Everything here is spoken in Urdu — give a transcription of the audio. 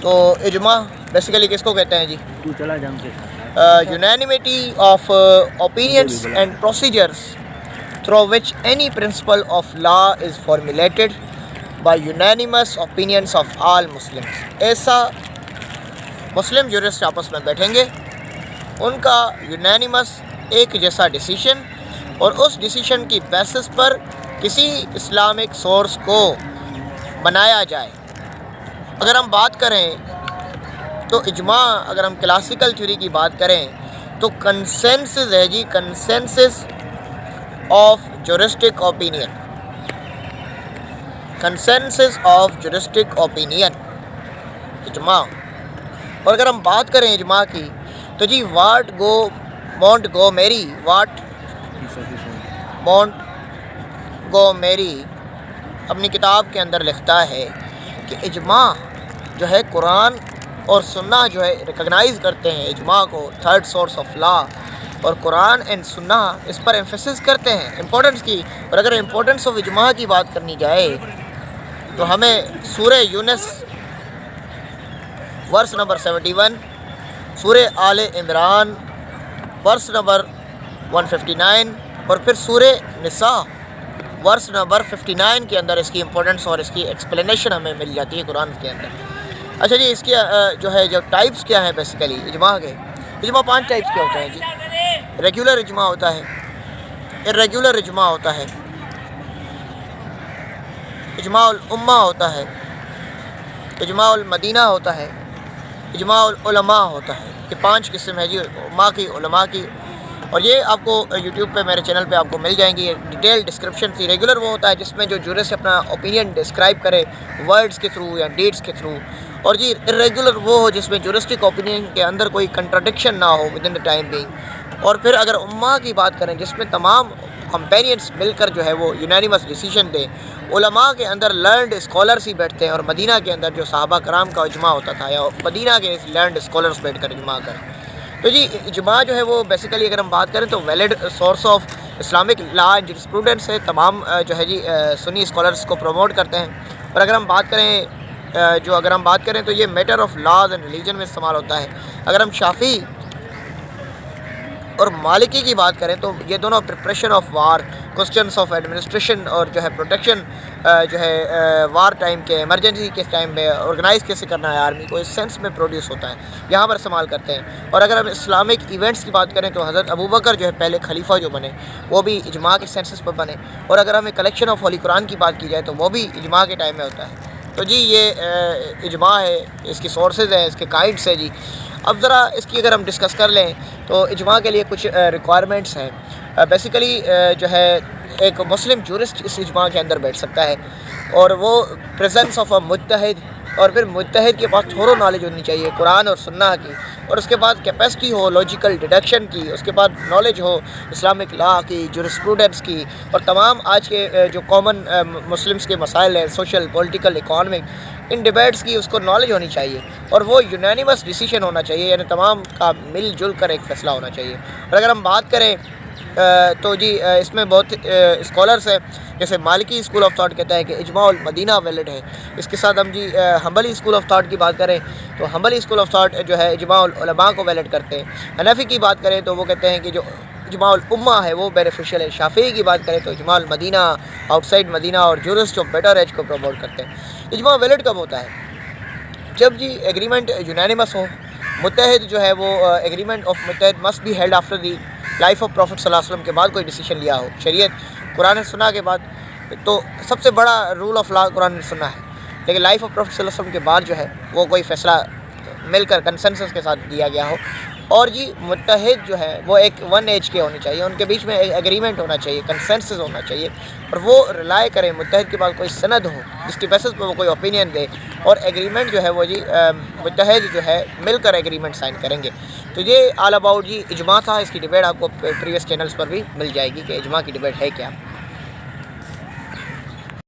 تو اجماع بیسیکلی کس کو کہتے ہیں جی؟ unanimity of opinions and procedures through which any principle of law is formulated by unanimous opinions of all Muslims. ایسا مسلم جورسٹ آپس میں بیٹھیں گے، ان کا یونانیمس ایک جیسا ڈیسیشن، اور اس ڈیسیشن کی بیسس پر کسی اسلامک سورس کو بنایا جائے۔ اگر ہم بات کریں تو اجماع، اگر ہم کلاسیکل تھیوری کی بات کریں تو کنسنسس ہے جی، consensus of juristic opinion, consensus of juristic opinion اجماع۔ اور اگر ہم بات کریں اجماع کی تو جی واٹ گو مونٹ گو میری، واٹ مونٹ گو میری اپنی کتاب کے اندر لکھتا ہے کہ اجماع جو ہے قرآن اور سنہ جو ہے ریکگنائز کرتے ہیں اجماع کو تھرڈ سورس آف لا، اور قرآن اینڈ سنہ اس پر ایمفیسس کرتے ہیں امپورٹنس کی۔ اور اگر امپورٹنس آف اجماع کی بات کرنی جائے تو ہمیں سورہ یونس ورس نمبر 71، سورہ آل عمران ورس نمبر 159، اور پھر سورہ نساء ورس نمبر 59 کے اندر اس کی امپورٹنس اور اس کی ایکسپلینیشن ہمیں مل جاتی ہے قرآن کے اندر۔ اچھا جی، اس کی جو ٹائپس کیا ہیں بیسیکلی اجماع کے؟ اجماع 5 ٹائپس کے ہوتے ہیں جی۔ ریگولر اجماع ہوتا ہے، irregular اجماع ہوتا ہے، اجماع الامہ ہوتا ہے، اجماع المدینہ ہوتا ہے، اجماع العلماء ہوتا ہے۔ یہ 5 قسم ہے جی امہ کی، علماء کی، اور یہ آپ کو یوٹیوب پہ میرے چینل پہ آپ کو مل جائیں گی ایک ڈیٹیل ڈسکرپشن تھی۔ ریگولر وہ ہوتا ہے جس میں جو جورسٹ اپنا اوپینین ڈسکرائب کرے ورڈز کے تھرو یا ڈیٹس کے تھرو، اور جی irregular وہ ہو جس میں جورسٹک اوپینین کے اندر کوئی کنٹراڈکشن نہ ہو with in the time being. اور پھر اگر امہ کی بات کریں جس میں تمام کمپینینس مل کر جو ہے وہ یونانیمس ڈیسیشن دیں۔ علماء کے اندر لرنڈ اسکالرس ہی بیٹھتے ہیں، اور مدینہ کے اندر جو صحابہ کرام کا اجماع ہوتا تھا یا مدینہ کے لرنڈ اسکالرس بیٹھ کر اجماع کریں۔ تو جی اجماع جو ہے وہ بیسیکلی اگر ہم بات کریں تو valid source of Islamic law and jurisprudence ہے، تمام جو ہے جی سنی اسکالرس کو پروموٹ کرتے ہیں۔ اور اگر ہم بات کریں تو یہ matter of laws and religion میں استعمال ہوتا ہے۔ اگر ہم شافعی اور مالکی کی بات کریں تو یہ دونوں preparation of war, questions of administration اور جو ہے پروٹیکشن جو ہے وار ٹائم کے، ایمرجنسی کے ٹائم میں آرگنائز کیسے کرنا ہے آرمی کو، اس سینس میں پروڈیوس ہوتا ہے، یہاں پر استعمال کرتے ہیں۔ اور اگر ہم اسلامک ایونٹس کی بات کریں تو حضرت ابوبکر جو ہے پہلے خلیفہ جو بنے وہ بھی اجماع کے سینسس پر بنے، اور اگر ہمیں کلیکشن آف ہولی قرآن کی بات کی جائے تو وہ بھی اجماع کے ٹائم میں ہوتا ہے۔ تو جی یہ اجماع ہے، اس کی سورسز ہیں، اس کے کائنڈس ہیں جی۔ اب ذرا اس کی اگر ہم ڈسکس کر لیں تو اجماع کے لیے کچھ ریکوائرمنٹس ہیں۔ بیسیکلی جو ہے ایک مسلم جورسٹ اس اجماع کے اندر بیٹھ سکتا ہے، اور وہ پریزنس آف اے مجتہد، اور پھر مجتہد کے پاس تھورو نالج ہونی چاہیے قرآن اور سنہ کی، اور اس کے بعد کیپیسٹی ہو لاجیکل ڈیڈکشن کی، اس کے بعد نالج ہو اسلامک لا کی، جورسپروڈنس کی، اور تمام آج کے جو کامن مسلمس کے مسائل ہیں سوشل، پولیٹیکل، اکانومک، ان ڈیبیٹس کی اس کو نالج ہونی چاہیے، اور وہ یونانیمس ڈیسیشن ہونا چاہیے، یعنی تمام کا مل جل کر ایک فیصلہ ہونا چاہیے۔ اور اگر ہم بات کریں تو جی اس میں بہت اسکالرس ہیں، جیسے مالکی اسکول آف تھاٹ کہتا ہے کہ اجماع المدینہ ویلڈ ہے۔ اس کے ساتھ ہم جی حنبلی اسکول آف تھاٹ کی بات کریں تو حنبلی اسکول آف تھاٹ جو ہے اجماع العلماء کو ویلڈ کرتے ہیں۔ حنفی کی بات کریں تو وہ کہتے ہیں کہ جو اجماع الامہ ہے وہ بینیفیشیل ہے۔ شافعی کی بات کریں تو اجماع المدینہ، آؤٹ سائڈ مدینہ اور جورسٹ آف بیٹر ایج کو پروموٹ کرتے ہیں۔ اجماع ویلڈ کب ہوتا ہے؟ جب جی ایگریمنٹ یونانیمس ہو، متحد جو ہے وہ ایگریمنٹ آف متحد must be held after the life of prophet صلی اللہ علیہ وسلم کے بعد کوئی ڈیسیشن لیا ہو، شریعت قرآن سنہ کے بعد، تو سب سے بڑا رول آف لا قرآن سنہ ہے، لیکن لائف آف پروفٹ صلی اللہ علیہ وسلم کے بعد جو ہے وہ کوئی فیصلہ مل کر کنسنسس کے ساتھ دیا گیا ہو۔ اور جی متحد جو ہے وہ ایک ون ایج کے ہونے چاہیے، ان کے بیچ میں ایک ایگریمنٹ ہونا چاہیے، کنسنسس ہونا چاہیے، اور وہ ریلائی کریں متحد کے بعد کوئی سند ہو جس کی بیسس پہ وہ کوئی اوپینین دے، اور ایگریمنٹ جو ہے وہ جی متحد جو ہے مل کر ایگریمنٹ سائن کریں گے۔ تو یہ آل اباؤٹ جی اجماع تھا، اس کی ڈیبیٹ آپ کو پریویس چینلز پر بھی مل جائے گی کہ اجماع کی ڈیبیٹ ہے کیا۔